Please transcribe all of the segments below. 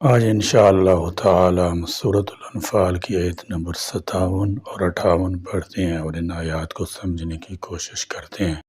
آج انشاءاللہ تعالی ہم سورۃ الانفال کی آیت نمبر 57 اور 58 پڑھتے ہیں اور ان آیات کو سمجھنے کی کوشش کرتے ہیں۔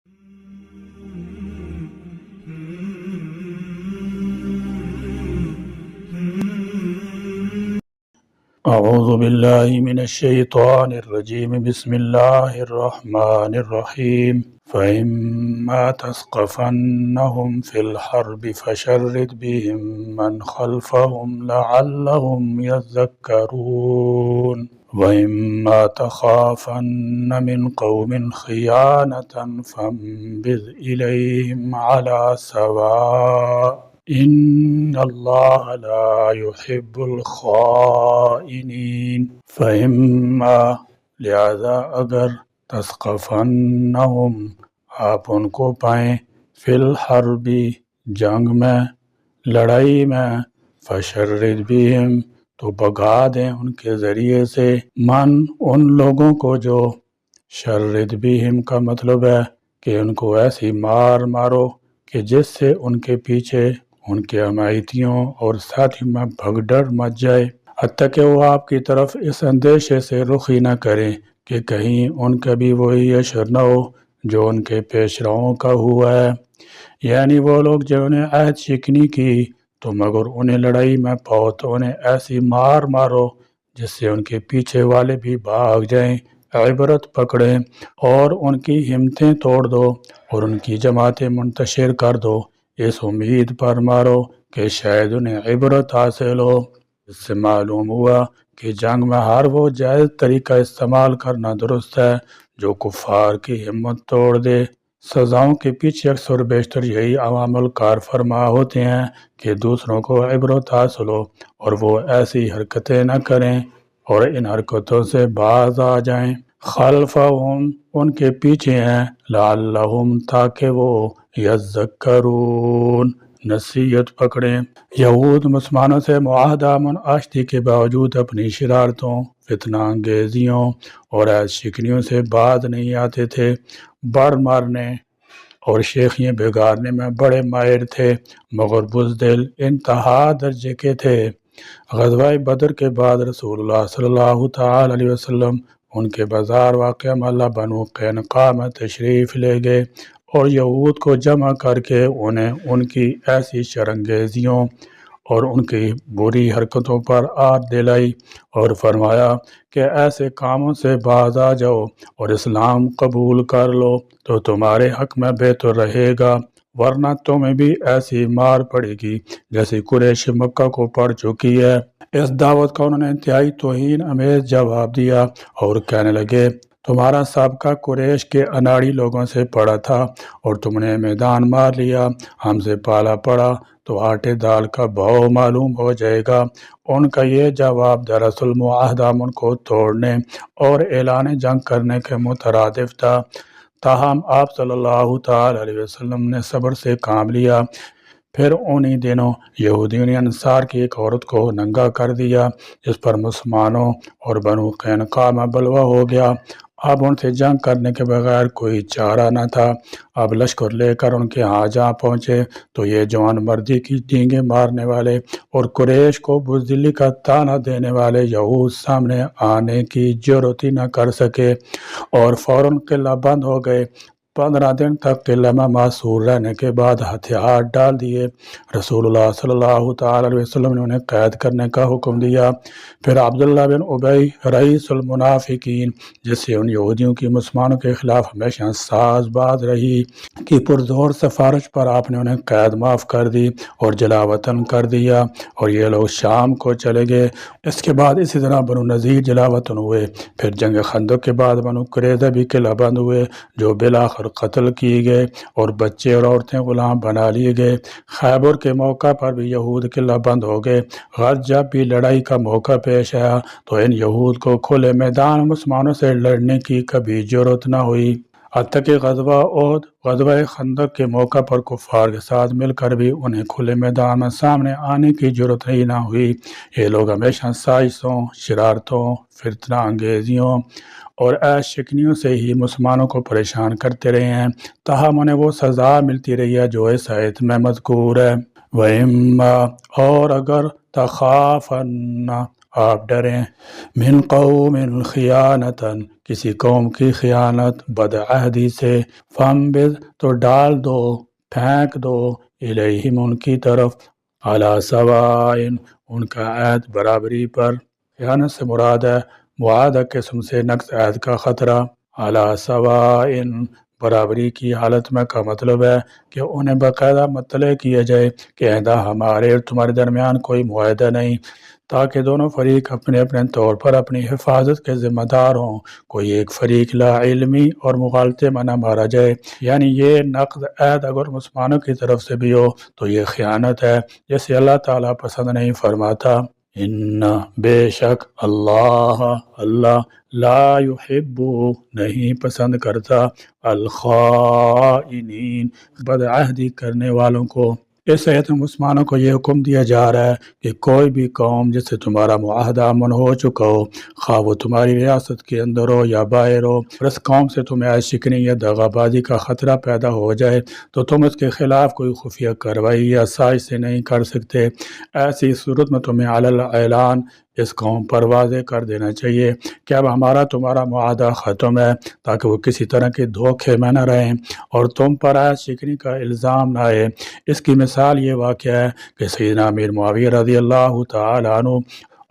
اعوذ باللہ من الشیطان الرجیم، بسم اللہ الرحمن الرحیم۔ فَإِمَّا تَثْقَفَنَّهُمْ فِي الْحَرْبِ فَشَرِّدْ بِهِمْ مَنْ خَلْفَهُمْ لَعَلَّهُمْ يَذَّكَّرُونَ وَإِمَّا تَخَافَنَّ مِنْ قَوْمٍ خِيَانَةً فَانبِذْ إِلَيْهِمْ عَلَى سَوَاءٍ إِنَّ اللَّهَ لَا يُحِبُّ الْخَائِنِينَ۔ فَإِمَّا لہذا اگر تثقفنہم آپ ان کو پائیں فی الحرب جنگ میں، لڑائی میں، فشرد بہم تو بھگا دیں ان کے ذریعے سے، من ان لوگوں کو جو، شرد بہم کا مطلب ہے کہ ان کو ایسی مار مارو کہ جس سے ان کے پیچھے ان کے حمایتیوں اور ساتھی میں بھگدڑ مچ جائے، حتیٰ کہ وہ آپ کی طرف اس اندیشے سے رخ ہی نہ کریں کہ کہیں ان کا بھی وہی اشر نہ ہو جو ان کے پیش رووں کا ہوا ہے، یعنی وہ لوگ جنہوں نے عہد شکنی کی تو مگر انہیں لڑائی میں پاؤ تو انہیں ایسی مار مارو جس سے ان کے پیچھے والے بھی بھاگ جائیں، عبرت پکڑیں اور ان کی ہمتیں توڑ دو اور ان کی جماعتیں منتشر کر دو، اس امید پر مارو کہ شاید انہیں عبرت حاصل ہو۔ اس سے معلوم ہوا کہ جنگ میں ہر وہ جائز طریقہ استعمال کرنا درست ہے جو کفار کی ہمت توڑ دے۔ سزاؤں کے پیچھے اکثر و بیشتر یہی عوامل کار فرما ہوتے ہیں کہ دوسروں کو عبرت حاصل ہو اور وہ ایسی حرکتیں نہ کریں اور ان حرکتوں سے باز آ جائیں۔ خلفہم ان کے پیچھے ہیں، لعلہم تاکہ وہ یذکرون نصیحت پکڑیں۔ یہود مسلمانوں سے معاہدہ منعاشتی کے باوجود اپنی شرارتوں، فتنہ انگیزیوں اور عہد شکنیوں سے باز نہیں آتے تھے، بڑ مارنے اور شیخیاں بگاڑنے میں بڑے ماہر تھے، مگر بزدل انتہا درجے کے تھے۔ غزوہ بدر کے بعد رسول اللہ صلی اللہ تعالی علیہ وسلم ان کے بازار واقع محلہ بنو قینقاع میں تشریف لے گئے اور یہود کو جمع کر کے انہیں ان کی ایسی شرانگیزیوں اور ان کی بری حرکتوں پر آت دلائی اور فرمایا کہ ایسے کاموں سے باز آ جاؤ اور اسلام قبول کر لو تو تمہارے حق میں بہتر رہے گا، ورنہ تمہیں بھی ایسی مار پڑے گی جیسے قریش مکہ کو پڑ چکی ہے۔ اس دعوت کا انہوں نے انتہائی توہین امیز جواب دیا اور کہنے لگے، تمہارا سابقہ قریش کے اناڑی لوگوں سے پڑا تھا اور تم نے میدان مار لیا، ہم سے پالا پڑا تو آٹے دال کا بھاؤ معلوم ہو جائے گا۔ ان کا یہ جواب دراصل معاہدہ من کو توڑنے اور اعلان جنگ کرنے کے مترادف تھا، تاہم آپ صلی اللہ تعالی علیہ وسلم نے صبر سے کام لیا۔ پھر انہی دنوں یہودیوں نے انصار کی ایک عورت کو ننگا کر دیا، جس پر مسلمانوں اور بنو قینقاع میں بلوا ہو گیا۔ اب ان سے جنگ کرنے کے بغیر کوئی چارہ نہ تھا۔ اب لشکر لے کر ان کے ہاں جا پہنچے تو یہ جوان مردی کی ڈینگیں مارنے والے اور قریش کو بزدلی کا طعنہ دینے والے یہود سامنے آنے کی جرات ہی نہ کر سکے اور فوراً قلعہ بند ہو گئے۔ 15 دن تک قلعہ میں محصور رہنے کے بعد ہتھیار ڈال دیے۔ رسول اللہ صلی اللہ تعالی علیہ وسلم نے انہیں قید کرنے کا حکم دیا۔ پھر عبداللہ بن ابی رئیس المنافقین، جس سے ان یہودیوں کی مسلمانوں کے خلاف ہمیشہ ساز باز رہی، کی پرزور سفارش پر آپ نے انہیں قید معاف کر دی اور جلا وطن کر دیا اور یہ لوگ شام کو چلے گئے۔ اس کے بعد اسی طرح بنو نذیر جلا وطن ہوئے۔ پھر جنگ خندق کے بعد بنو قریظہ بھی قلعہ بند ہوئے، جو بالآخر قتل کیے گئے اور بچے اور عورتیں غلام بنا لیے گئے۔ خیبر کے موقع پر بھی یہود قلعہ بند ہو گئے۔ غرض جب بھی لڑائی کا موقع پیش آیا تو ان یہود کو کھلے میدان مسلمانوں سے لڑنے کی کبھی جرات نہ ہوئی، حتیٰ کہ غزوہ احد، غزوہ خندق کے موقع پر کفار کے ساتھ مل کر بھی انہیں کھلے میدان میں سامنے آنے کی جرات ہی نہ ہوئی۔ یہ لوگ ہمیشہ سازشوں، شرارتوں، فتنہ انگیزیوں اور عہد شکنیوں سے ہی مسلمانوں کو پریشان کرتے رہے ہیں، تاہم انہیں وہ سزا ملتی رہی ہے جو اس آیت میں مذکور ہے۔ وَإِمَّا اور اگر تخافن آپ ڈریں من قوم خیانتاً کسی قوم کی خیانت بدعہدی سے فانبذ تو ڈال دو پھینک دو الیہم ان کی طرف علی سوائن ان کا عہد برابری پر خیانت سے مراد ہے معاہدہ قسم سے نقض عہد کا خطرہ علی سوائن برابری کی حالت میں کا مطلب ہے کہ انہیں باقاعدہ مطلع کیا جائے کہ آئندہ ہمارے اور تمہارے درمیان کوئی معاہدہ نہیں تاکہ دونوں فریق اپنے اپنے طور پر اپنی حفاظت کے ذمہ دار ہوں کوئی ایک فریق لا علمی اور مغالطے میں نہ مارا جائے یعنی یہ نقض عہد اگر مسلمانوں کی طرف سے بھی ہو تو یہ خیانت ہے جسے اللہ تعالیٰ پسند نہیں فرماتا ان بے شک اللہ لا یحب نہیں پسند کرتا الخائنین بدعہدی کرنے والوں کو اس آیت میں مسلمانوں کو یہ حکم دیا جا رہا ہے کہ کوئی بھی قوم جس سے تمہارا معاہدہ امن ہو چکا ہو خواہ وہ تمہاری ریاست کے اندر ہو یا باہر ہو اور اس قوم سے تمہیں عیش شکنی یا دغا بازی کا خطرہ پیدا ہو جائے تو تم اس کے خلاف کوئی خفیہ کارروائی یا سازش سے نہیں کر سکتے ایسی صورت میں تمہیں علی الاعلان اس قوم پر واضح کر دینا چاہیے کہ اب ہمارا تمہارا معاہدہ ختم ہے تاکہ وہ کسی طرح کے دھوکے میں نہ رہیں اور تم پر عیش شکنی کا الزام نہ آئے اس کی مثال یہ واقعہ ہے کہ سیدنا امیر معاویہ رضی اللہ تعالی عنہ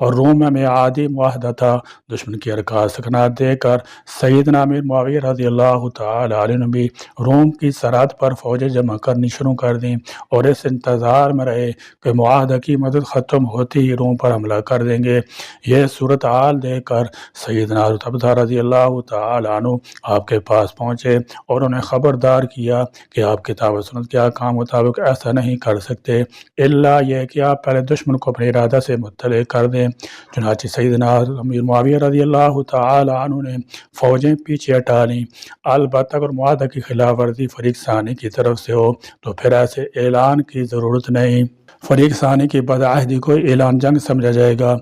اور روم میں میعادی معاہدہ تھا دشمن کی حرکات سکنات دے کر سیدنا امیر معاویہ رضی اللہ تعالی عنہ نے بھی روم کی سرحد پر فوجیں جمع کرنی شروع کر دیں اور اس انتظار میں رہے کہ معاہدہ کی مدد ختم ہوتی ہی روم پر حملہ کر دیں گے یہ صورتحال دیکھ کر سیدنا عتبہ رضی اللہ تعالی عنہ آپ کے پاس پہنچے اور انہیں خبردار کیا کہ آپ کتاب و سنت کے احکام مطابق ایسا نہیں کر سکتے الا یہ کہ آپ پہلے دشمن کو اپنے ارادہ سے مطلع کر دیں چنانچہ سیدنا امیر معاویہ رضی اللہ تعالی عنہ نے فوجیں پیچھے ہٹا لیں البتہ اگر معاہدہ کی خلاف ورزی فریق ثانی کی طرف سے ہو تو پھر ایسے اعلان کی ضرورت نہیں فریق ثانی کی بدعہدی کو اعلان جنگ سمجھا جائے گا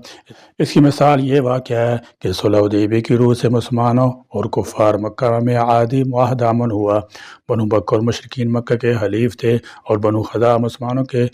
اس کی مثال یہ واقعہ ہے کہ صلح حدیبیہ کی روح سے مسلمانوں اور کفار مکہ میں عادی معاہدہ امن ہوا بنو بکر مشرکین مکہ کے حلیف تھے اور بنو خزاع مسلمانوں کے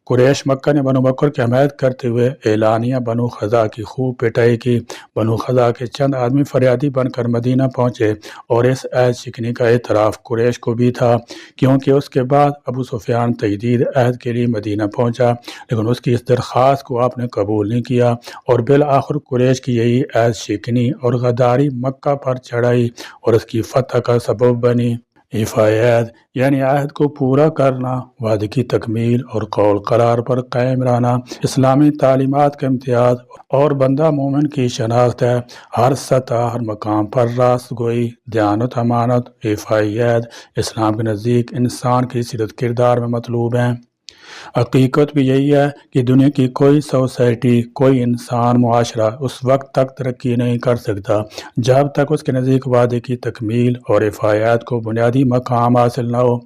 قریش مکہ نے بنو بکر کی حمایت کرتے ہوئے اعلانیہ بنو خزاع کی خوب پٹائی کی بنو خزاع کے چند آدمی فریادی بن کر مدینہ پہنچے اور اس عہد شکنی کا اعتراف قریش کو بھی تھا کیونکہ اس کے بعد ابو سفیان تجدید عہد کے لیے مدینہ پہنچا لیکن اس کی اس درخواست کو آپ نے قبول نہیں کیا اور بالآخر قریش کی یہی عہد شکنی اور غداری مکہ پر چڑھائی اور اس کی فتح کا سبب بنی عہد یعنی عہد کو پورا کرنا وعدے کی تکمیل اور قول قرار پر قائم رہنا اسلامی تعلیمات کا امتیاز اور بندہ مومن کی شناخت ہے ہر سطح ہر مقام پر راست گوئی دیانت امانت عہد اسلام کے نزدیک انسان کی سیرت کردار میں مطلوب ہیں حقیقت بھی یہی ہے کہ دنیا کی کوئی سوسائٹی کوئی انسان معاشرہ اس وقت تک ترقی نہیں کر سکتا جب تک اس کے نزدیک وعدے کی تکمیل اور عہد کو بنیادی مقام حاصل نہ ہو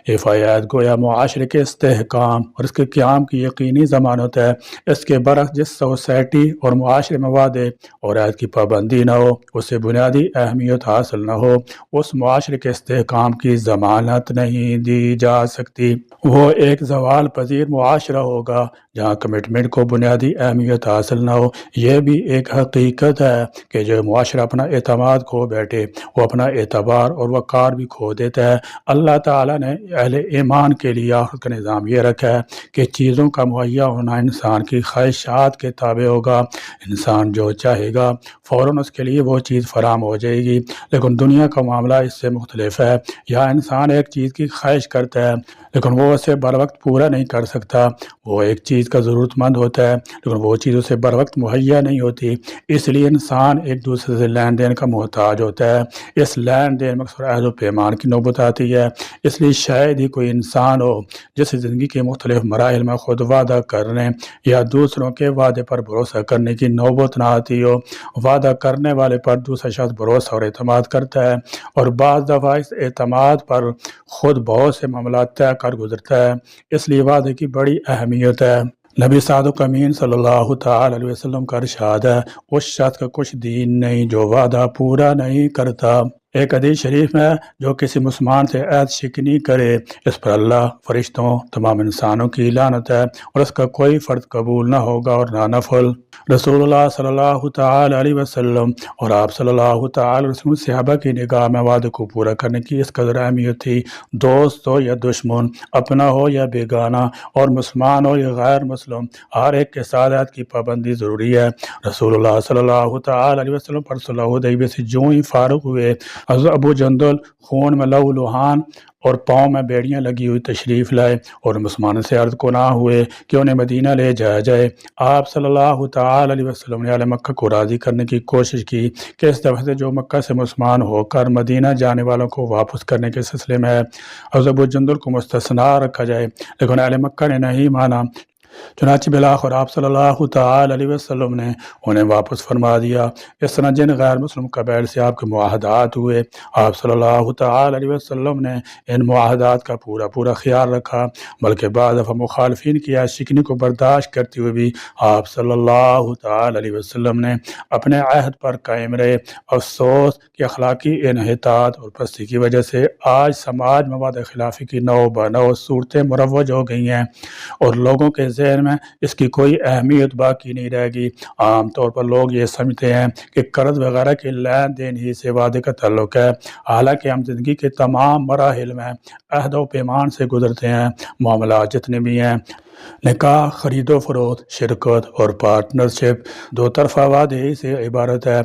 عہد گویا معاشرے کے استحکام اور اس کے قیام کی یقینی ضمانت ہے اس کے برعکس جس سوسائٹی اور معاشرے میں وعدے اور عہد کی پابندی نہ ہو اسے بنیادی اہمیت حاصل نہ ہو اس معاشرے کے استحکام کی ضمانت نہیں دی جا سکتی وہ ایک زوال پذیر معاشرہ ہوگا جہاں کمٹمنٹ کو بنیادی اہمیت حاصل نہ ہو یہ بھی ایک حقیقت ہے کہ جو معاشرہ اپنا اعتماد کھو بیٹھے وہ اپنا اعتبار اور وقار بھی کھو دیتا ہے اللہ تعالیٰ نے اہل ایمان کے لیے آخرت کا نظام یہ رکھا ہے کہ چیزوں کا مہیا ہونا انسان کی خواہشات کے تابع ہوگا انسان جو چاہے گا فوراً اس کے لیے وہ چیز فراہم ہو جائے گی لیکن دنیا کا معاملہ اس سے مختلف ہے یہاں انسان ایک چیز کی خواہش کرتا ہے لیکن وہ اسے بر وقت پورا نہیں کر سکتا وہ ایک چیز کا ضرورت مند ہوتا ہے لیکن وہ چیز اسے بر وقت مہیا نہیں ہوتی اس لیے انسان ایک دوسرے سے لین دین کا محتاج ہوتا ہے اس لین دین میں اکثر عہد و پیمان کی نوبت آتی ہے اس لیے شاید ہی کوئی انسان ہو جس زندگی کے مختلف مراحل میں خود وعدہ کرنے یا دوسروں کے وعدے پر بھروسہ کرنے کی نوبت نہ آتی ہو وعدہ کرنے والے پر دوسرا شخص بھروسہ اور اعتماد کرتا ہے اور بعض دفعہ اس اعتماد پر خود بہت سے معاملات طے کر گزرتا ہے اس لیے وعدے کی بڑی اہمیت ہے نبی صادق امین صلی اللہ تعالی علیہ وسلم کا ارشاد ہے اس شخص کا کچھ دین نہیں جو وعدہ پورا نہیں کرتا ایک حدیث شریف میں جو کسی مسلمان سے عہد شکنی کرے اس پر اللہ، فرشتوں، تمام انسانوں کی لعنت ہے اور اس کا کوئی فرض قبول نہ ہوگا اور نہ نفل۔ رسول اللہ صلی اللہ تعالی علیہ وسلم اور آپ صلی اللہ تعالی وسلم صحابہ کی نگاہ میں وعدے کو پورا کرنے کی اس قدر اہمیت تھی، دوست ہو یا دشمن، اپنا ہو یا بیگانہ، اور مسلمان ہو یا غیر مسلم، ہر ایک کے ساتھ عہد کی پابندی ضروری ہے۔ رسول اللہ صلی اللہ تعالی علیہ وسلم پر صلح حدیبیہ سے جو ہی فارغ ہوئے، حضرت ابو جندل خون میں لہو لہان اور پاؤں میں بیڑیاں لگی ہوئی تشریف لائے اور مسلمانوں سے عرض کو نہ ہوئے کہ انہیں مدینہ لے جایا جائے۔ آپ صلی اللہ تعالی علیہ وسلم نے اہل مکہ کو راضی کرنے کی کوشش کی کہ اس دفعہ سے جو مکہ سے مسلمان ہو کر مدینہ جانے والوں کو واپس کرنے کے سلسلے میں ہے، حضرت ابو جندل کو مستثنیٰ رکھا جائے، لیکن اہل مکہ نے نہیں مانا۔ چنانچہ بالآخر آپ صلی اللہ تعالی علیہ وسلم نے انہیں واپس فرما دیا۔ اس طرح جن غیر مسلم قبائل سے آپ کے معاہدات ہوئے، آپ صلی اللہ تعالی علیہ وسلم نے ان معاہدات کا پورا خیال رکھا، بلکہ بعض دفعہ مخالفین کی عہد شکنی کو برداشت کرتے ہوئے بھی آپ صلی اللہ تعالی علیہ وسلم نے اپنے عہد پر قائم رہے۔ افسوس کہ اخلاقی انحطاط اور پستی کی وجہ سے آج سماج میں وعدہ خلافی کی نو بنو صورتیں مروج ہو گئی ہیں اور لوگوں کے ذہن میں اس کی کوئی اہمیت باقی نہیں رہ گی۔ عام طور پر لوگ یہ سمجھتے ہیں کہ قرض وغیرہ کے لین دین ہی سے وعدے کا تعلق ہے، حالانکہ ہم زندگی کے تمام مراحل میں عہد و پیمان سے گزرتے ہیں۔ معاملات جتنے بھی ہیں، نکاح، خرید و فروخت، شرکت اور پارٹنرشپ، دو طرفہ وعدے ہی سے عبارت ہے۔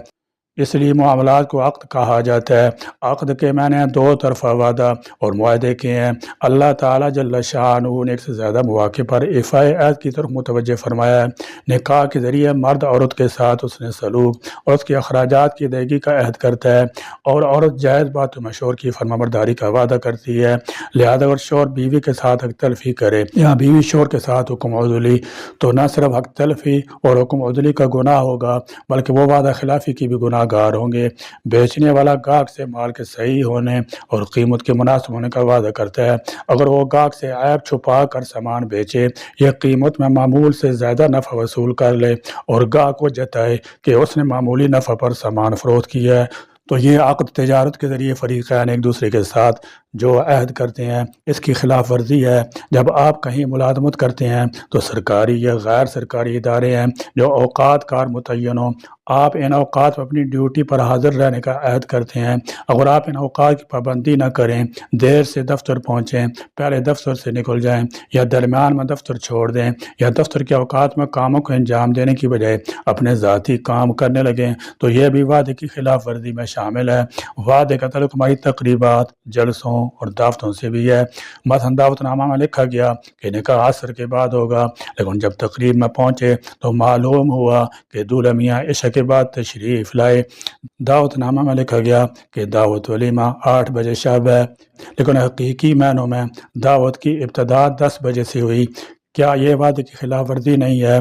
اس لیے معاملات کو عقد کہا جاتا ہے۔ عقد کے معنی دو طرفہ وعدہ اور معاہدے کے ہیں۔ اللہ تعالیٰ جل شانہ نے ایک سے زیادہ مواقع پر ایفائے عہد کی طرف متوجہ فرمایا ہے۔ نکاح کے ذریعے مرد عورت کے ساتھ اس نے سلوک اور اس کے اخراجات کی ادائیگی کا عہد کرتا ہے، اور عورت جائز بات و مشور کی فرمانبرداری کا وعدہ کرتی ہے۔ لہذا اگر شوہر بیوی کے ساتھ حق تلفی کرے یا بیوی شوہر کے ساتھ حکم عدلی، تو نہ صرف حق تلفی اور حکم عدلی کا گناہ ہوگا، بلکہ وہ وعدہ خلافی کی بھی گناہ گار ہوں گے۔ بیچنے والا گاہک سے مال کے صحیح ہونے اور قیمت کے مناسب ہونے کا وعدہ کرتا ہے۔ اگر وہ گاہک سے عیب چھپا کر سامان بیچے یا قیمت میں معمول سے زیادہ نفع وصول کر لے اور گاہک کو جتائے کہ اس نے معمولی نفع پر سامان فروخت کیا ہے، تو یہ عقد تجارت کے ذریعے فریقین ایک دوسرے کے ساتھ جو عہد کرتے ہیں اس کی خلاف ورزی ہے۔ جب آپ کہیں ملازمت کرتے ہیں تو سرکاری یا غیر سرکاری ادارے ہیں جو اوقات کار متعین ہوں، آپ ان اوقات میں اپنی ڈیوٹی پر حاضر رہنے کا عہد کرتے ہیں۔ اگر آپ ان اوقات کی پابندی نہ کریں، دیر سے دفتر پہنچیں، پہلے دفتر سے نکل جائیں یا درمیان میں دفتر چھوڑ دیں، یا دفتر کے اوقات میں کاموں کو انجام دینے کی بجائے اپنے ذاتی کام کرنے لگیں، تو یہ بھی وعدے کی خلاف ورزی میں شامل ہے۔ وعدے کا تعلق ہماری تقریبات، جلسوں اور دعوتوں سے بھی ہے۔ مثلا دعوت نامہ میں لکھا گیا کہ نکاح عصر کے بعد ہوگا، لیکن جب تقریب میں پہنچے تو معلوم ہوا کہ دولہا میاں عشاء کے بعد تشریف لائے۔ دعوت نامہ میں لکھا گیا کہ دعوت ولیمہ 8 بجے شب ہے، لیکن حقیقی معنوں میں دعوت کی ابتدا 10 بجے سے ہوئی۔ کیا یہ وعدے کی خلاف ورزی نہیں ہے؟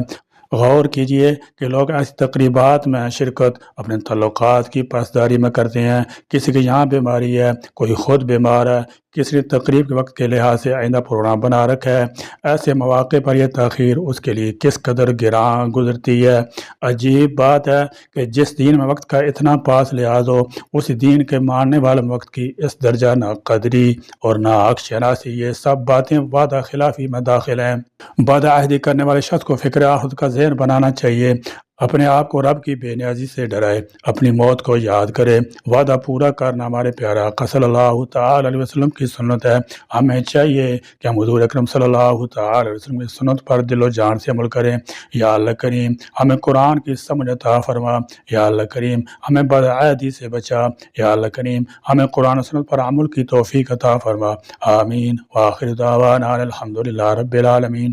غور کیجئے کہ لوگ ایسی تقریبات میں شرکت اپنے تعلقات کی پاسداری میں کرتے ہیں۔ کسی کے یہاں بیماری ہے، کوئی خود بیمار ہے، کسی نے تقریب کے وقت کے لحاظ سے آئندہ پروگرام بنا رکھا ہے، ایسے مواقع پر یہ تاخیر اس کے لیے کس قدر گراں گزرتی ہے۔ عجیب بات ہے کہ جس دین میں وقت کا اتنا پاس لحاظ ہو، اس دین کے ماننے والے وقت کی اس درجہ ناقدری اور ناحق شناسی، یہ سب باتیں وعدہ خلافی میں داخل ہیں۔ وعدہ عہدی کرنے والے شخص کو فکر آخرت کا ذہن بنانا چاہیے، اپنے آپ کو رب کی بے نیازی سے ڈرائے، اپنی موت کو یاد کرے۔ وعدہ پورا کرنا ہمارے پیارے آقا صلی اللہ تعالی علیہ وسلم کی سنت ہے۔ ہمیں چاہیے کہ ہم حضور اکرم صلی اللہ تعالی علیہ وسلم کی سنت پر دل و جان سے عمل کریں۔ یا اللہ کریم ہمیں قرآن کی سمجھ عطا فرما۔ یا اللہ کریم ہمیں بدعہدی سے بچا۔ یا اللہ کریم ہمیں قرآن و سنت پر عمل کی توفیق عطا فرما۔ آمین۔ وآخر دعوانا الحمدللہ رب العالمین۔